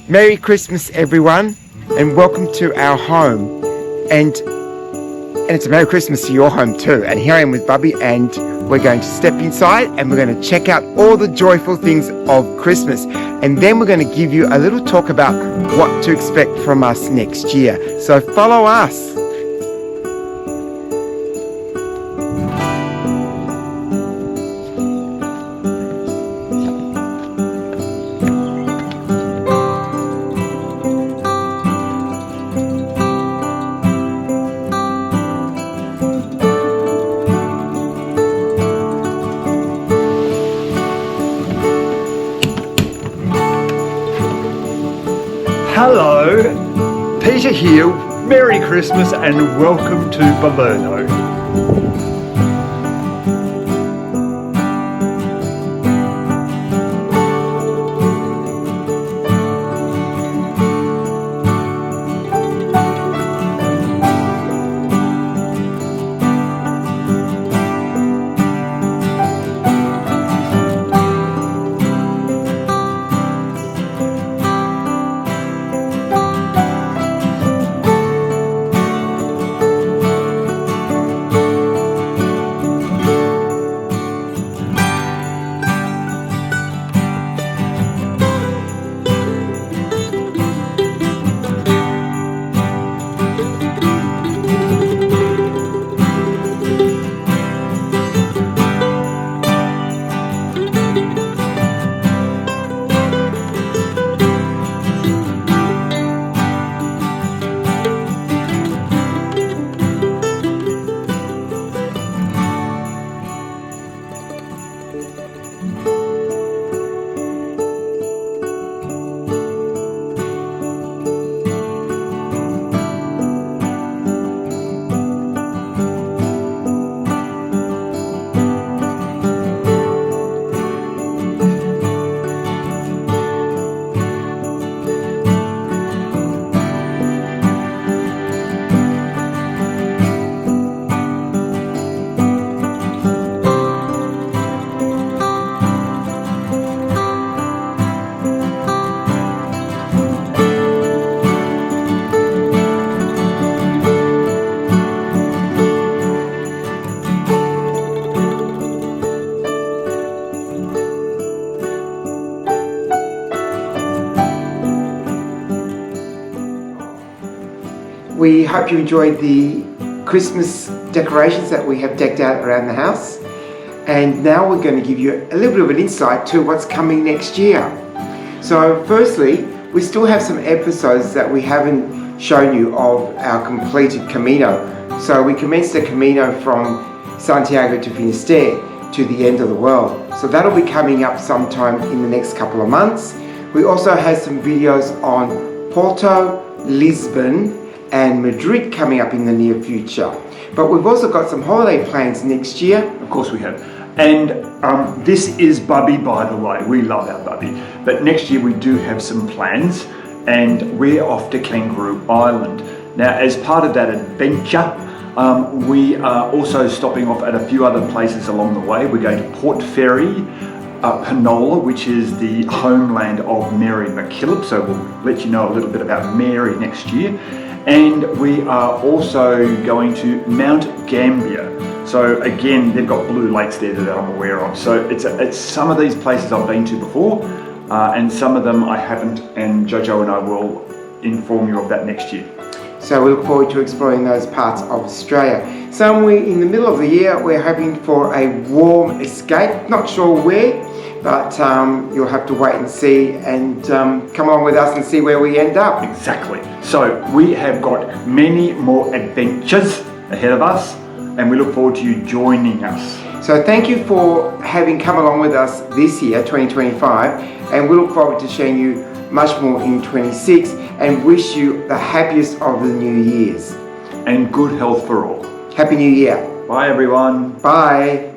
Merry Christmas, everyone, and welcome to our home. And it's a Merry Christmas to your home too. And here I am with Bubby, and we're going to step inside and we're going to check out all the joyful things of Christmas. And then we're going to give you a little talk about what to expect from us next year. So follow us. Hello, Peter here. Merry Christmas and welcome to Balerno. We hope you enjoyed the Christmas decorations that we have decked out around the house. And now we're going to give you a little bit of an insight to what's coming next year. So firstly, we still have some episodes that we haven't shown you of our completed Camino. So we commenced the Camino from Santiago to Finisterre to the end of the world. So that'll be coming up sometime in the next couple of months. We also have some videos on Porto, Lisbon, and Madrid coming up in the near future. But we've also got some holiday plans next year. Of course we have. And this is Bubby, by the way. We love our Bubby. But next year we do have some plans, and we're off to Kangaroo Island. Now, as part of that adventure, we are also stopping off at a few other places along the way. We're going to Port Fairy, Panola, which is the homeland of Mary MacKillop. So we'll let you know a little bit about Mary next year. And we are also going to Mount Gambier. So again, they've got blue lakes there that I'm aware of. So it's some of these places I've been to before, and some of them I haven't, and Jojo and I will inform you of that next year. So we look forward to exploring those parts of Australia. Somewhere in the middle of the year, we're hoping for a warm escape. Not sure where, but you'll have to wait and see, and come along with us and see where we end up. Exactly. So we have got many more adventures ahead of us, and we look forward to you joining us. So thank you for having come along with us this year, 2025, and we look forward to showing you much more in 26, and wish you the happiest of the New Years. And good health for all. Happy New Year. Bye everyone. Bye.